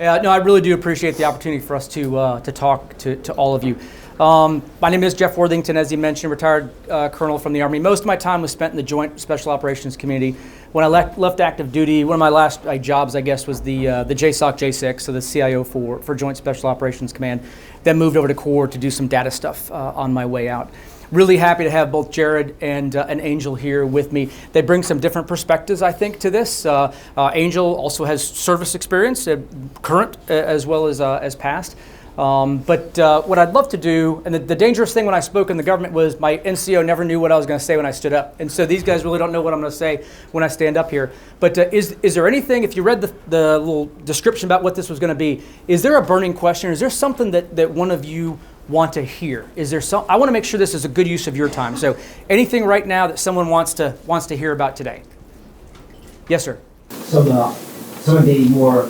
No, I really do appreciate the opportunity for us to talk to all of you. My name is Jeff Worthington, as you mentioned, retired colonel from the Army. Most of my time was spent in the Joint Special Operations Community. When I left active duty, one of my last jobs, I guess, was the JSOC J6, so the CIO for Joint Special Operations Command. Then moved over to Corps to do some data stuff on my way out. Really happy to have both Jared and Angel here with me. They bring some different perspectives, I think, to this. Angel also has service experience, current as well as past. But what I'd love to do, and the dangerous thing when I spoke in the government was my NCO never knew what I was going to say when I stood up. And so these guys really don't know what I'm going to say when I stand up here. But is there anything, if you read the little description about what this was going to be, is there a burning question? Is there something that one of you want to hear? Is there I want to make sure this is a good use of your time. So anything right now that someone wants to hear about today? Yes, sir. Some of the more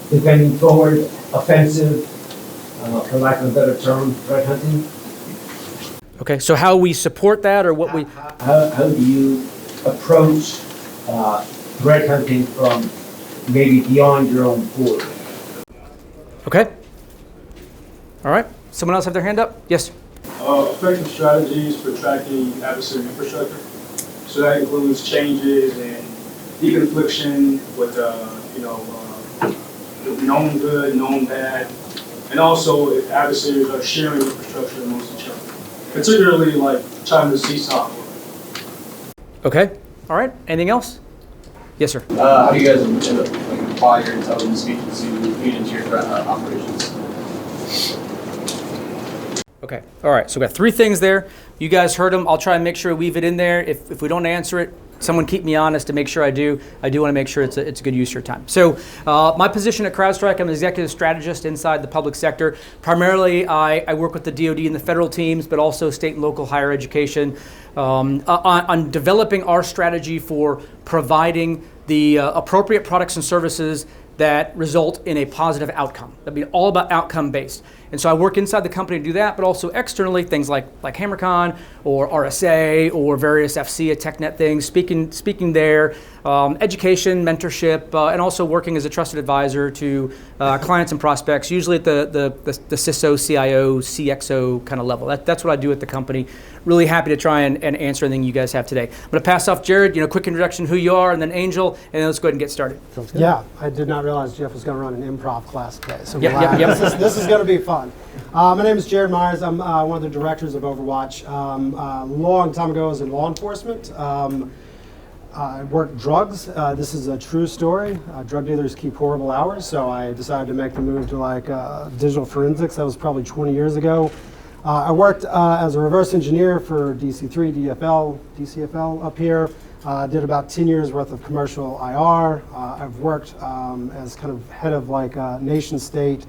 defending forward, offensive, for lack of a better term, threat hunting. Okay, so how we support that, or what how do you approach threat hunting from maybe beyond your own border? Okay. All right. Someone else have their hand up? Yes. Effective strategies for tracking adversary infrastructure. So that includes changes in deconfliction with known good, known bad, and also if adversaries are sharing infrastructure amongst each other, particularly like trying to seesaw. Okay. All right. Anything else? Yes, sir. How do you guys apply your intelligence feed into your operations? Okay. All right. So we got three things there. You guys heard them. I'll try and make sure we weave it in there. If we don't answer it, someone keep me honest to make sure I do. I do want to make sure it's a good use of your time. So my position at Crowdstrike, I'm an executive strategist inside the public sector. Primarily, I work with the DoD and the federal teams, but also state and local higher education on developing our strategy for providing the appropriate products and services that result in a positive outcome. That'd be all about outcome based. And so I work inside the company to do that, but also externally, things like HammerCon or RSA or various FCA TechNet things, speaking there, education, mentorship, and also working as a trusted advisor to clients and prospects, usually at the CISO, CIO, CXO kind of level. That's what I do at the company. Really happy to try and answer anything you guys have today. I'm going to pass off Jared, quick introduction, who you are, and then Angel, and then let's go ahead and get started. Yeah, I did not realize Jeff was going to run an improv class today. So Yep. This is going to be fun. My name is Jared Myers. I'm one of the directors of Overwatch. A long time ago, I was in law enforcement. I worked drugs. This is a true story. Drug dealers keep horrible hours, so I decided to make the move to digital forensics. That was probably 20 years ago. I worked as a reverse engineer for DC3, DCFL up here. Did about 10 years worth of commercial IR. I've worked as kind of head of nation state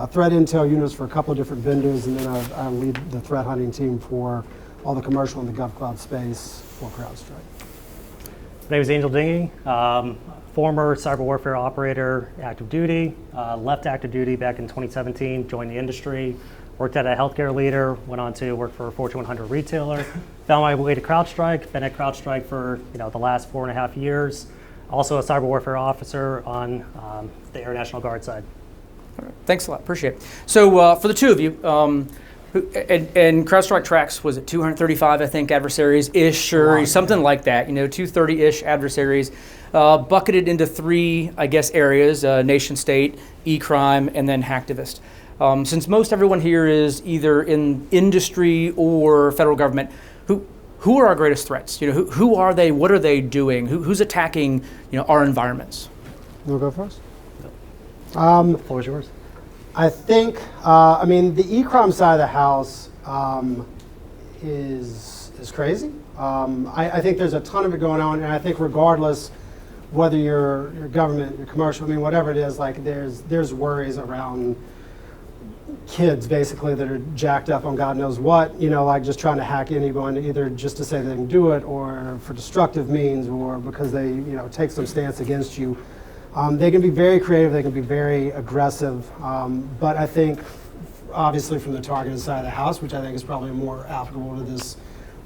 threat intel units for a couple of different vendors, and then I lead the threat hunting team for all the commercial and the GovCloud space for Crowdstrike. My name is Angel Dingui, former cyber warfare operator, active duty, left active duty back in 2017, joined the industry, worked at a healthcare leader, went on to work for a Fortune 100 retailer, found my way to Crowdstrike, been at Crowdstrike for the last 4.5 years, also a cyber warfare officer on the Air National Guard side. Thanks a lot, appreciate it. So for the two of you, and CrowdStrike tracks, was it 235, I think, adversaries-ish, or something like that, 230-ish adversaries, bucketed into three, I guess, areas, nation state, e-crime, and then hacktivist. Since most everyone here is either in industry or federal government, who are our greatest threats? Who are they? What are they doing? Who's attacking our environments? You want to go first? The floor is yours. I think, the e-crime side of the house is crazy. I think there's a ton of it going on, and I think regardless whether you're government, you're commercial, whatever it is, there's worries around kids basically that are jacked up on God knows what, just trying to hack anyone, either just to say they can do it or for destructive means or because they, take some stance against you. They can be very creative, they can be very aggressive, but I think obviously from the targeted side of the house, which I think is probably more applicable to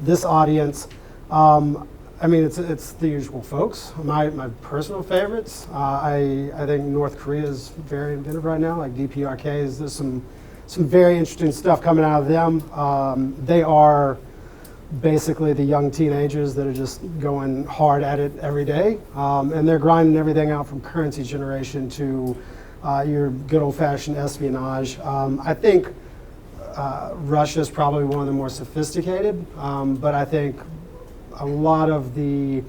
this audience, I mean, it's the usual folks. My personal favorites, I think North Korea is very inventive right now, like DPRKs. There's some very interesting stuff coming out of them. They are basically the young teenagers that are just going hard at it every day. And they're grinding everything out from currency generation to your good old-fashioned espionage. I think Russia is probably one of the more sophisticated, but I think a lot of the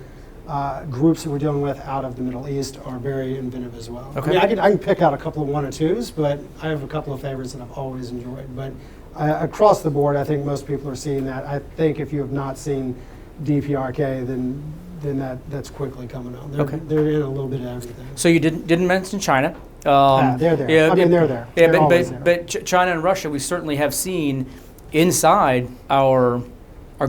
groups that we're dealing with out of the Middle East are very inventive as well. Okay. I mean, I can pick out a couple of one or twos, but I have a couple of favorites that I've always enjoyed. But across the board, I think most people are seeing that. I think if you have not seen DPRK, then that's quickly coming on. They're in a little bit of everything. So you didn't mention China. They're there. Yeah, I mean, they're there. Yeah, They're always there. but China and Russia, we certainly have seen inside our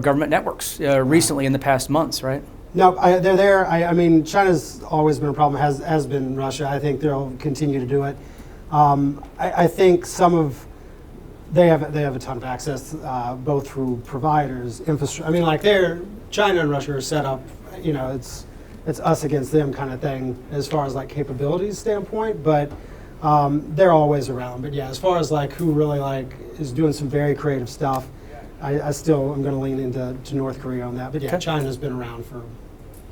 government networks recently in the past months, right? No, they're there. I mean, China's always been a problem, has been Russia. I think they'll continue to do it. I think they have a ton of access, both through providers, infrastructure. I mean, like China and Russia are set up, you know, it's us against them kind of thing as far as like capabilities standpoint, but they're always around. But yeah, as far as like who really like is doing some very creative stuff, I still am going to lean into North Korea on that. But yeah, Okay. China's been around for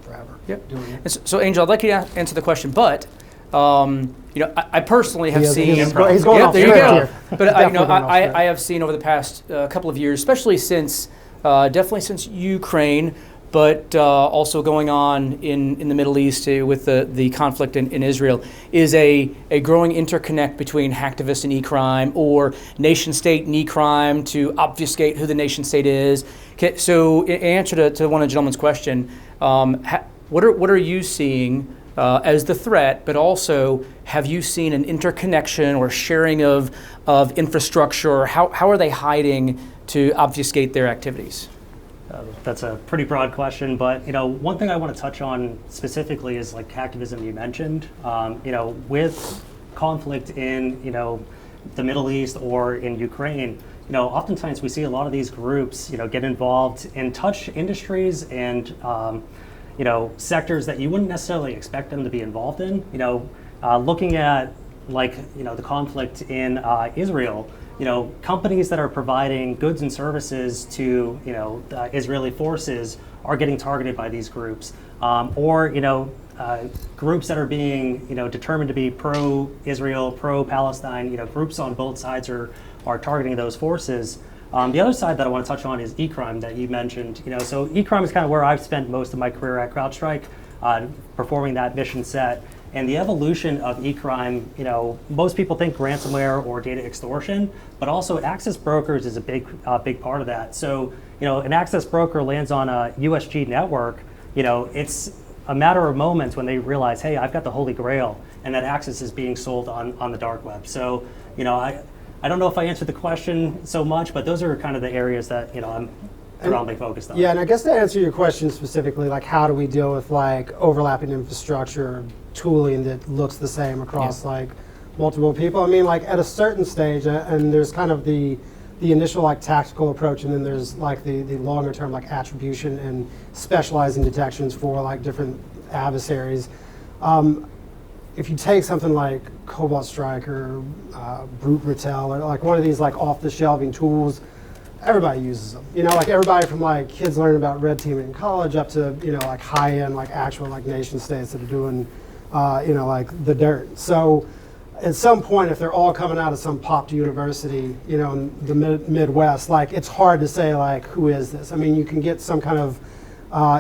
forever. Yep. Doing it. And so, Angel, I'd like you to answer the question, but you know, I personally have seen. He's going Yeah, off there you script go. here. But you know, Definitely going off script. I have seen over the past couple of years, especially since definitely since Ukraine, but also going on in the Middle East with the conflict in Israel, is a growing interconnect between hacktivists and e-crime, or nation state and e-crime to obfuscate who the nation state is. Okay, so in answer to one of the gentleman's question, what are you seeing as the threat, but also have you seen an interconnection or sharing of infrastructure, or how are they hiding to obfuscate their activities? That's a pretty broad question, but you know, one thing I want to touch on specifically is like hacktivism you mentioned. You know, with conflict in the Middle East or in Ukraine, you know, oftentimes we see a lot of these groups get involved in touch industries and sectors that you wouldn't necessarily expect them to be involved in. You know, looking at the conflict in Israel. Companies that are providing goods and services to the Israeli forces are getting targeted by these groups, or groups that are being determined to be pro-Israel, pro-Palestine. Groups on both sides are targeting those forces. The other side that I want to touch on is e-crime that you mentioned. So e-crime is kind of where I've spent most of my career at Crowdstrike, performing that mission set. And the evolution of e-crime, most people think ransomware or data extortion, but also access brokers is a big part of that. So, an access broker lands on a USG network, it's a matter of moments when they realize, hey, I've got the Holy Grail, and that access is being sold on the dark web. So, I don't know if I answered the question so much, but those are kind of the areas that, I'm predominantly focused on. Yeah, and I guess to answer your question specifically, like how do we deal with like overlapping infrastructure, tooling that looks the same across like multiple people? I mean, like at a certain stage, and there's kind of the initial like tactical approach, and then there's like the longer term like attribution and specializing detections for like different adversaries. If you take something like Crowdstrike or Brute Retel, or like one of these like off the shelving tools, everybody uses them. Like everybody from like kids learning about red teaming in college up to like high end like actual like nation states that are doing like the dirt. So at some point, if they're all coming out of some popped university, in the Midwest, like it's hard to say like who is this. I mean, you can get some kind of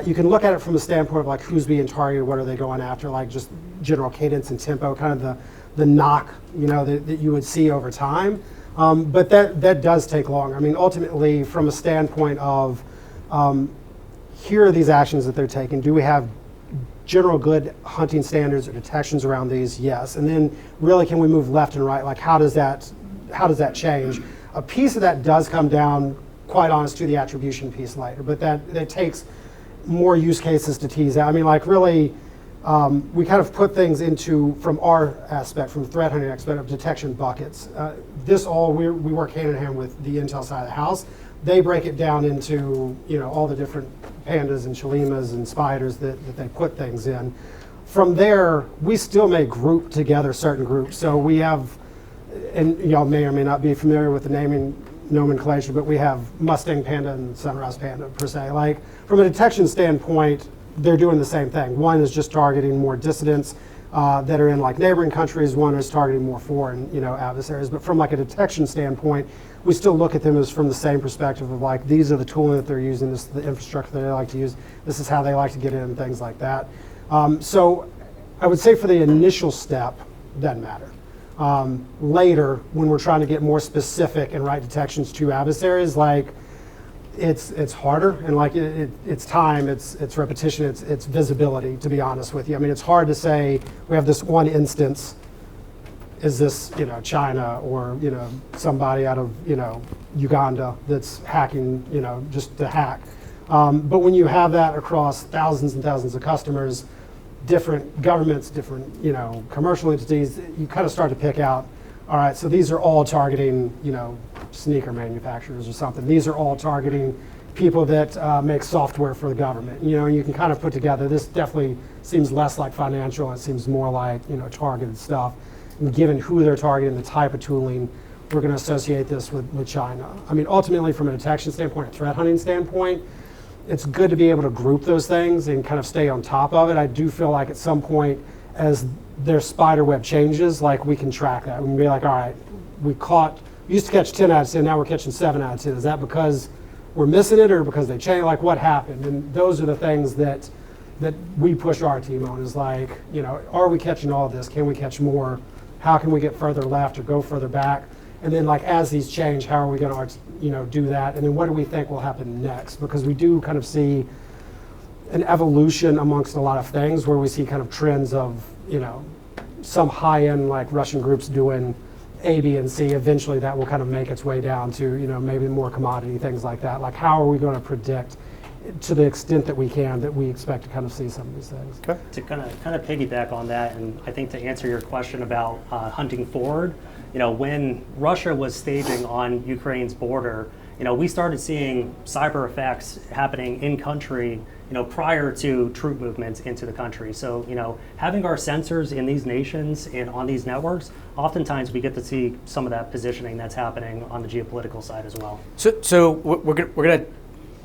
you can look at it from the standpoint of like who's being targeted, what are they going after, like just general cadence and tempo, kind of the knock that you would see over time. But that does take long. I mean, ultimately, from a standpoint of here are these actions that they're taking. Do we have general good hunting standards or detections around these? Yes. And then really, can we move left and right? Like, how does that change? A piece of that does come down, quite honest, to the attribution piece later. But that takes more use cases to tease out. I mean, like really, we kind of put things into, from our aspect, from threat hunting aspect, of detection buckets. We work hand in hand with the intel side of the house. They break it down into all the different pandas and shalimas and spiders that they put things in. From there, we still may group together certain groups. So we have, and y'all may or may not be familiar with the naming nomenclature, but we have Mustang panda and sunrise panda per se. Like from a detection standpoint, they're doing the same thing. One is just targeting more dissidents that are in like neighboring countries. One is targeting more foreign, adversaries. But from like a detection standpoint, we still look at them as from the same perspective of like, these are the tooling that they're using, this is the infrastructure that they like to use, this is how they like to get in, things like that. So I would say for the initial step, doesn't matter. Later, when we're trying to get more specific and write detections to adversaries, like it's harder, and like it's time, it's repetition, it's visibility, to be honest with you. I mean, it's hard to say we have this one instance, is this China or somebody out of Uganda that's hacking, just to hack. But when you have that across thousands and thousands of customers, different governments, different commercial entities, you kind of start to pick out, all right, so these are all targeting sneaker manufacturers or something. These are all targeting people that make software for the government. You can kind of put together, this definitely seems less like financial, it seems more like targeted stuff. And given who they're targeting, the type of tooling, we're going to associate this with China. I mean, ultimately from a detection standpoint, a threat hunting standpoint, it's good to be able to group those things and kind of stay on top of it. I do feel like at some point, as their spider web changes, like we can track that. We can be like, all right, we used to catch 10 out of 10, now we're catching 7 out of 10. Is that because we're missing it or because they changed? Like what happened? And those are the things that we push our team on, is like, are we catching all of this? Can we catch more? How can we get further left or go further back? And then like as these change, how are we going to do that? And then what do we think will happen next? Because we do kind of see an evolution amongst a lot of things where we see kind of trends of some high-end like Russian groups doing A, B, and C. Eventually that will kind of make its way down to maybe more commodity things like that. Like how are we going to predict to the extent that we can that we expect to kind of see some of these things? Okay. To kind of piggyback on that, and I think to answer your question about hunting forward, when Russia was staging on Ukraine's border, we started seeing cyber effects happening in country, prior to troop movements into the country. So, having our sensors in these nations and on these networks, oftentimes we get to see some of that positioning that's happening on the geopolitical side as well. So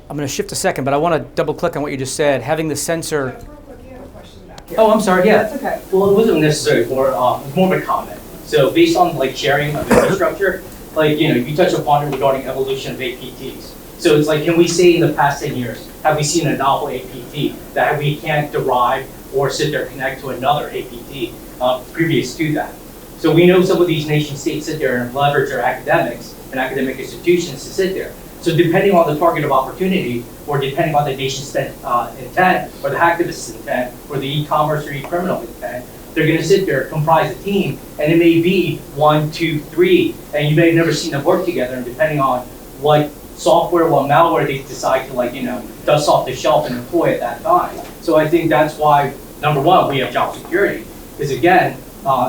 I'm going to shift a second, but I want to double click on what you just said. Having the sensor. Jeff, real quick, you had a question back here. Oh, I'm sorry. Yeah. That's okay. Well, it wasn't necessarily more of a comment. So based on like sharing of infrastructure, like you touched upon it regarding evolution of APTs. So it's like, can we say in the past 10 years, have we seen a novel APT that we can't derive or sit there and connect to another APT previous to that? So we know some of these nation states sit there and leverage their academics and academic institutions to sit there. So depending on the target of opportunity, or depending on the nation's intent, or the hacktivist's intent, or the e-commerce or e-criminal intent, they're going to sit there, comprise a team, and it may be 1, 2, 3, and you may have never seen them work together, and depending on what software, what malware they decide to dust off the shelf and employ at that time. So I think that's why, number one, we have job security, because again,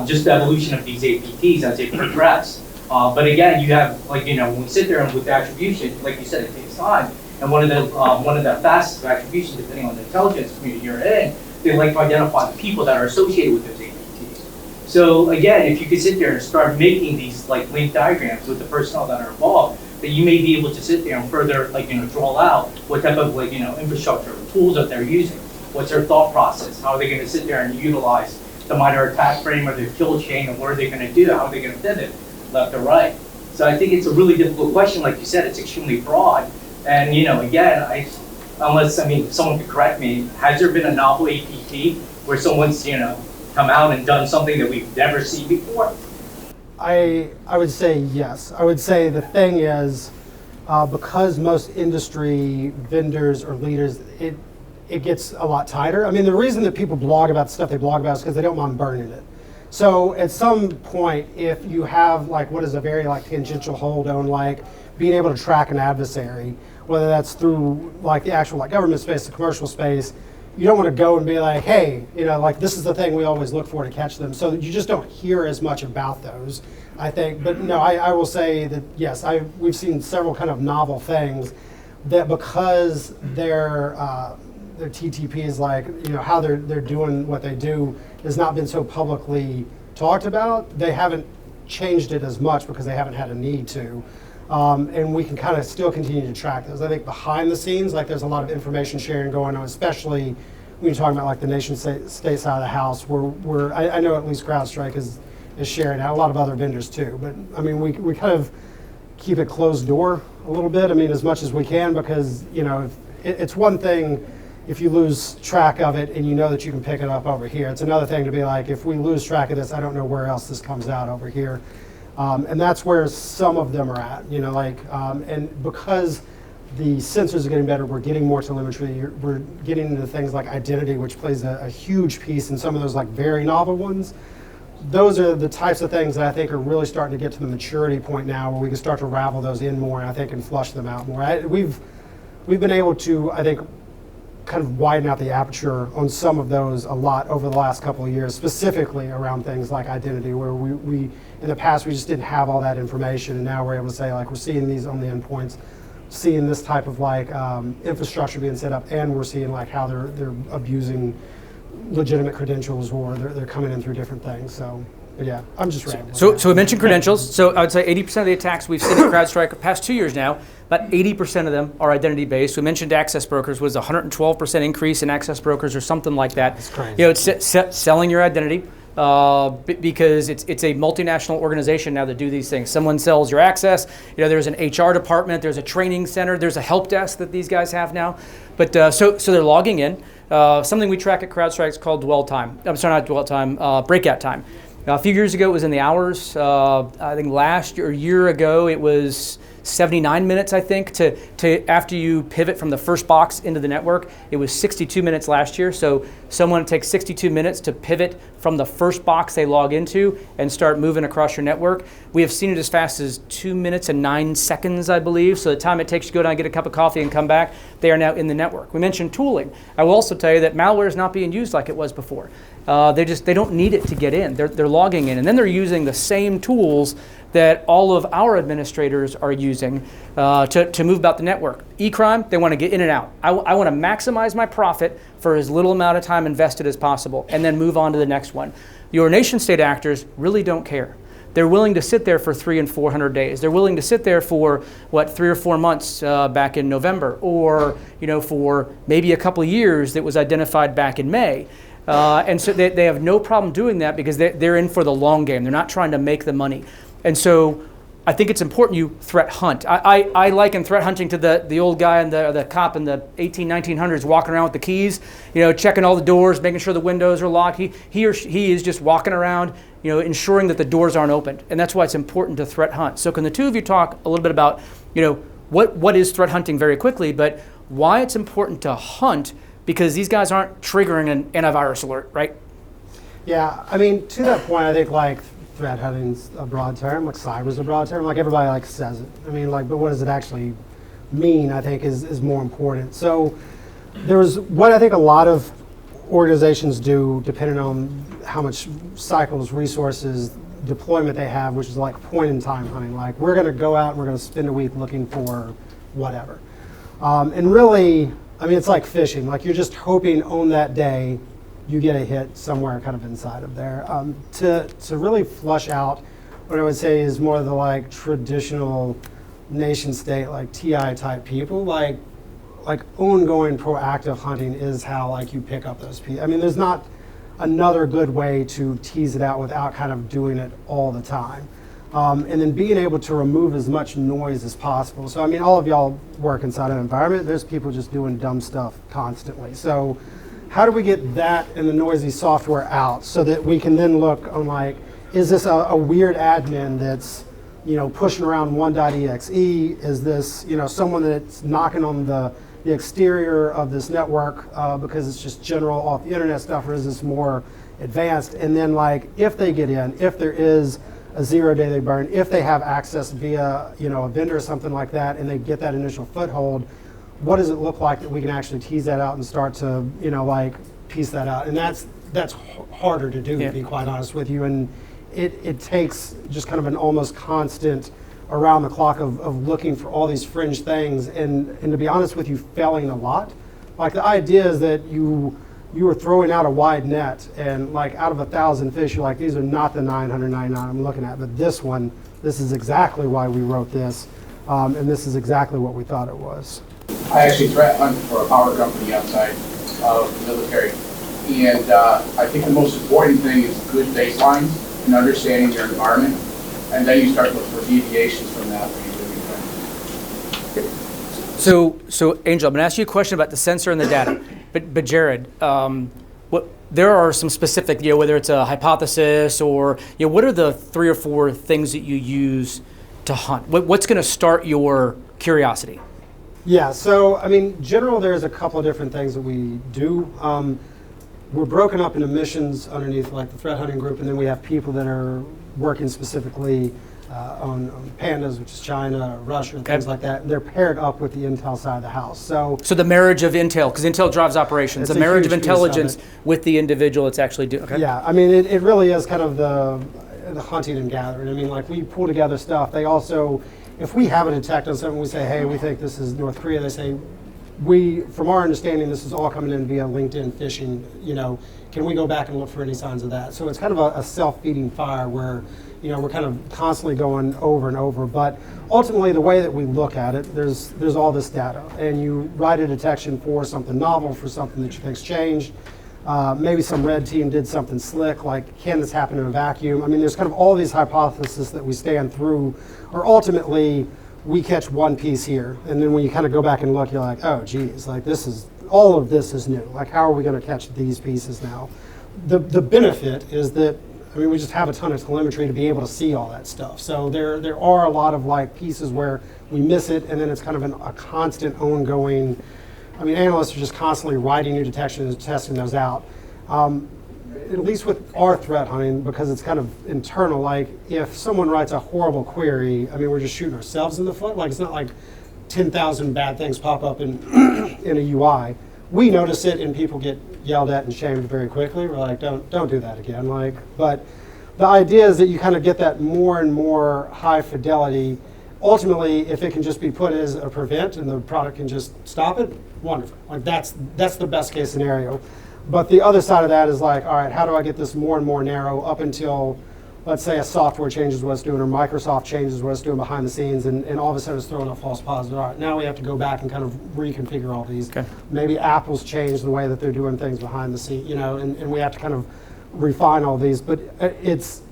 just the evolution of these APTs as they progress. But again, you have when we sit there and with the attribution, like you said, it takes time. And one of the fastest attributions, depending on the intelligence community you're in, they like to identify the people that are associated with those APTs. So again, if you could sit there and start making these link diagrams with the personnel that are involved, that you may be able to sit there and further draw out what type of infrastructure or tools that they're using. What's their thought process? How are they going to sit there and utilize the minor attack frame or the kill chain, and what are they going to do? How are they going to pivot left or right? So I think it's a really difficult question. Like you said, it's extremely broad. And again, unless someone could correct me, has there been a novel APT where someone's come out and done something that we've never seen before? I would say yes. I would say the thing is, because most industry vendors or leaders, it gets a lot tighter. I mean, the reason that people blog about the stuff they blog about is because they don't mind burning it. So at some point, if you have what is a very tangential hold on being able to track an adversary, whether that's through the actual government space, the commercial space, you don't want to go and be like, hey, this is the thing we always look for to catch them. So you just don't hear as much about those, I think. But no, I will say that yes, we've seen several kind of novel things. that because their TTP is like, how they're doing what they do has not been so publicly talked about, they haven't changed it as much because they haven't had a need to. And we can kind of still continue to track those. I think behind the scenes, like there's a lot of information sharing going on, especially when you're talking about like the nation state side of the house, where I know at least Crowdstrike is sharing out, a lot of other vendors too. But I mean, we kind of keep it closed door a little bit, I mean, as much as we can, because, it's one thing if you lose track of it and you know that you can pick it up over here. It's another thing to be like, if we lose track of this, I don't know where else this comes out over here. And that's where some of them are at, and because the sensors are getting better, we're getting more telemetry, we're getting into things like identity, which plays a huge piece in some of those like very novel ones. Those are the types of things that I think are really starting to get to the maturity point now where we can start to ravel those in more, I think, and flush them out more. We've been able to, I think, kind of widen out the aperture on some of those a lot over the last couple of years, specifically around things like identity, where we in the past we just didn't have all that information, and now we're able to say, like, we're seeing these on the endpoints, seeing this type of like infrastructure being set up, and we're seeing like how they're abusing legitimate credentials, or they're coming in through different things. So, but yeah, I'm just rambling. So we mentioned credentials. So I would say 80% of the attacks we've seen at CrowdStrike the past 2 years now, about 80% of them are identity-based. We mentioned access brokers was a 112% increase in access brokers or something like that. That's crazy. It's selling your identity. Because it's a multinational organization now that do these things. Someone sells your access. There's an HR department. There's a training center. There's a help desk that these guys have now. But so they're logging in. Something we track at CrowdStrike is called dwell time. I'm sorry, not dwell time. Breakout time. A few years ago, it was in the hours. I think last year, a year ago, it was 79 minutes, I think, to after you pivot from the first box into the network. It was 62 minutes last year. So someone takes 62 minutes to pivot from the first box they log into and start moving across your network. We have seen it as fast as 2 minutes and 9 seconds, I believe. So the time it takes to go down, get a cup of coffee, and come back, they are now in the network. We mentioned tooling. I will also tell you that malware is not being used like it was before. They don't need it to get in. They're logging in, and then they're using the same tools that all of our administrators are using to move about the network. E-crime, they want to get in and out. I want to maximize my profit for as little amount of time invested as possible, and then move on to the next one. Your nation state actors really don't care. They're willing to sit there for 300 and 400 days. They're willing to sit there for 3 or 4 months back in November, or for maybe a couple of years that was identified back in May. And so they have no problem doing that because they're in for the long game. They're not trying to make the money. And so I think it's important you threat hunt. I liken threat hunting to the old guy and the cop in the 1900s walking around with the keys, checking all the doors, making sure the windows are locked. He is just walking around, ensuring that the doors aren't opened. And that's why it's important to threat hunt. So can the two of you talk a little bit about, what is threat hunting very quickly, but why it's important to hunt, because these guys aren't triggering an antivirus alert, right? Yeah, I mean, to that point, I think like threat hunting's a broad term, like cyber's a broad term, like everybody like says it. I mean, like, but what does it actually mean, I think is more important. So there's what I think a lot of organizations do, depending on how much cycles, resources, deployment they have, which is like point in time hunting. Like, we're gonna go out and we're gonna spend a week looking for whatever. And really, I mean, it's like fishing. Like, you're just hoping on that day you get a hit somewhere kind of inside of there. To really flush out, what I would say is more of the like traditional nation state, like TI type people, like ongoing proactive hunting is how like you pick up those people. I mean, there's not another good way to tease it out without kind of doing it all the time. And then being able to remove as much noise as possible. So, I mean, all of y'all work inside an environment. There's people just doing dumb stuff constantly. So how do we get that and the noisy software out so that we can then look on like, is this a weird admin that's, pushing around 1.exe? Is this, someone that's knocking on the exterior of this network because it's just general off the internet stuff, or is this more advanced? And then like, if they get in, if there is a 0-day they burn, if they have access via a vendor or something like that, and they get that initial foothold, what does it look like that we can actually tease that out and start to like piece that out? And that's harder to do, to be quite honest with you. And it takes just kind of an almost constant around the clock of looking for all these fringe things, and to be honest with you, failing a lot. Like the idea is that you were throwing out a wide net, and like out of 1,000 fish, you're like, these are not the 999 I'm looking at, but this one, this is exactly why we wrote this, and this is exactly what we thought it was. I actually threat hunt for a power company outside of the military. And I think the most important thing is good baselines and understanding your environment. And then you start looking for deviations from that when you're doing things. So Angel, I'm going to ask you a question about the sensor and the data. But Jared, there are some specific, whether it's a hypothesis or, what are the 3 or 4 things that you use to hunt? What's going to start your curiosity? Yeah, so I mean, general, there's a couple of different things that we do. We're broken up into missions underneath like the threat hunting group, and then we have people that are working specifically on pandas, which is China, Russia, and things like that. They're paired up with the intel side of the house. So the marriage of intel, because intel drives operations, the marriage of intelligence with the individual it's actually doing. Okay. Yeah, I mean, it really is kind of the hunting and gathering. I mean, like we pull together stuff. They also, if we have a detect on something, we say, hey, we think this is North Korea. They say, from our understanding, this is all coming in via LinkedIn phishing. Can we go back and look for any signs of that? So it's kind of a self-feeding fire where, we're kind of constantly going over and over. But ultimately, the way that we look at it, there's all this data, and you write a detection for something novel, for something that you think's changed. Maybe some red team did something slick, like can this happen in a vacuum? I mean, there's kind of all these hypotheses that we stand through, or ultimately, we catch one piece here, and then when you kind of go back and look, you're like, oh, geez, like all of this is new. Like, how are we going to catch these pieces now? The benefit is that, I mean, we just have a ton of telemetry to be able to see all that stuff. So there are a lot of like pieces where we miss it, and then it's kind of a constant ongoing. I mean, analysts are just constantly writing new detections and testing those out. At least with our threat hunting, because it's kind of internal, like if someone writes a horrible query, I mean, we're just shooting ourselves in the foot. Like it's not like 10,000 bad things pop up in in a UI. We notice it and people get yelled at and shamed very quickly. We're like, don't do that again. Like, but the idea is that you kind of get that more and more high fidelity. Ultimately, if it can just be put as a prevent and the product can just stop it, wonderful. Like that's the best case scenario. But the other side of that is like, all right, how do I get this more and more narrow up until, let's say, a software changes what it's doing, or Microsoft changes what it's doing behind the scenes, and all of a sudden it's throwing up false positives. All right, now we have to go back and kind of reconfigure all these. Okay. Maybe Apple's changed the way that they're doing things behind the scenes, and we have to kind of refine all these. But it's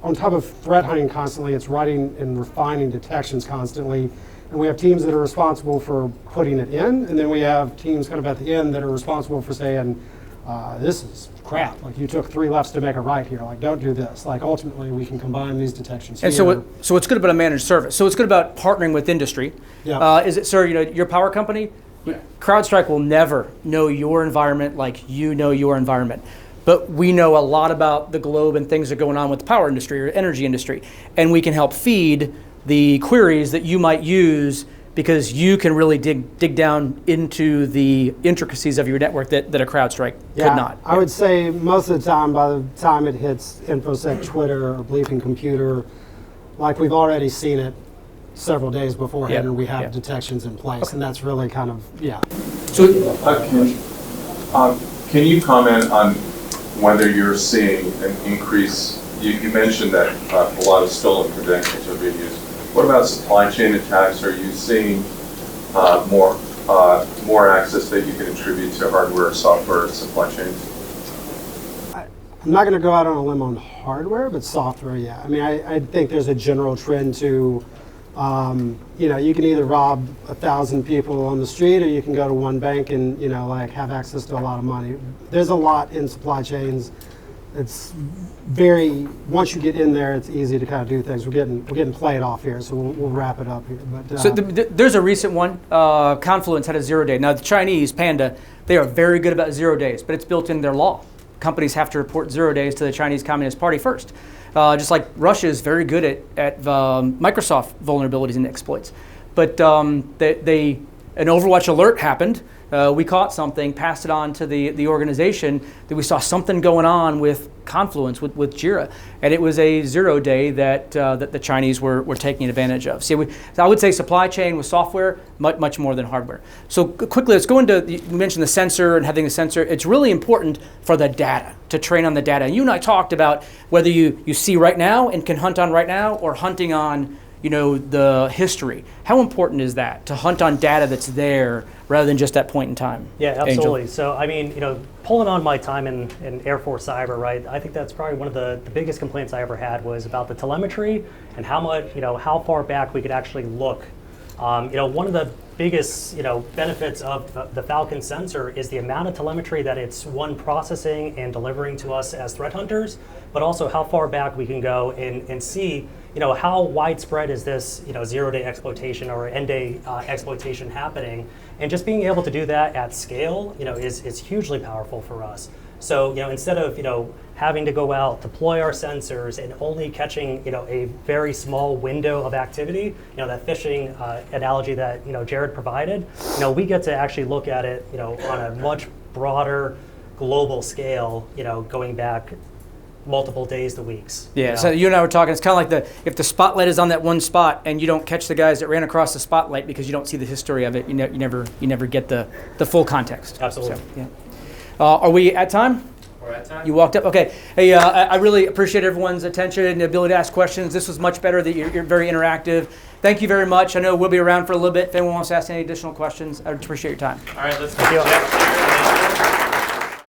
on top of threat hunting constantly, it's writing and refining detections constantly. And we have teams that are responsible for putting it in, and then we have teams kind of at the end that are responsible for saying, this is crap. Like you took 3 lefts to make a right here. Like don't do this. Like ultimately we can combine these detections. And here. so it's good about a managed service. So it's good about partnering with industry. Yeah. Is it, sir? Your power company, Yeah. CrowdStrike will never know your environment like you know your environment. But we know a lot about the globe and things that are going on with the power industry or energy industry, and we can help feed the queries that you might use because you can really dig down into the intricacies of your network that a CrowdStrike could not. I would say most of the time, by the time it hits InfoSec, Twitter, or Bleeping Computer, like we've already seen it several days beforehand, and we have detections in place, and that's really kind of, So, can you comment on whether you're seeing an increase? You mentioned that a lot of stolen credentials are being used. What about supply chain attacks? Are you seeing more access that you can attribute to hardware, software, supply chains? I'm not going to go out on a limb on hardware, but software, yeah. I mean, I think there's a general trend to, you can either rob 1,000 people on the street, or you can go to one bank and, like have access to a lot of money. There's a lot in supply chains. It's once you get in there, it's easy to kind of do things. We're getting played off here, so we'll wrap it up here. But so there's a recent one. Confluence had a 0 day. Now the Chinese Panda, they are very good about 0 days, but it's built in their law. Companies have to report 0 days to the Chinese Communist Party first. Just like Russia is very good at Microsoft vulnerabilities and exploits. But an Overwatch alert happened. we caught something, passed it on to the organization, that we saw something going on with Confluence, with Jira. And it was a 0 day that the Chinese were taking advantage of. So I would say supply chain with software, much more than hardware. So quickly, let's go into, you mentioned the sensor and having the sensor. It's really important for the data, to train on the data. And you and I talked about whether you see right now and can hunt on right now, or hunting on the history. How important is that, to hunt on data that's there rather than just that point in time? Yeah, absolutely. Angel? So, I mean, pulling on my time in Air Force Cyber, right, I think that's probably one of the biggest complaints I ever had was about the telemetry and how much, how far back we could actually look. One of the biggest, benefits of the Falcon sensor is the amount of telemetry that it's processing and delivering to us as threat hunters, but also how far back we can go and see, how widespread is this, 0 day exploitation or end day exploitation happening, and just being able to do that at scale, is hugely powerful for us. So, instead of, having to go out, deploy our sensors, and only catching, a very small window of activity, that phishing analogy that, Jared provided, we get to actually look at it, on a much broader global scale, going back multiple days to weeks. Yeah, so you and I were talking, it's kind of like if the spotlight is on that one spot and you don't catch the guys that ran across the spotlight because you don't see the history of it, you never get the full context. Absolutely. So, yeah. Are we at time? We're at time. You walked up? Okay. Hey, I really appreciate everyone's attention and the ability to ask questions. This was much better, that you're very interactive. Thank you very much. I know we'll be around for a little bit. If anyone wants to ask any additional questions, I would appreciate your time. All right, let's Thank you. Jeff.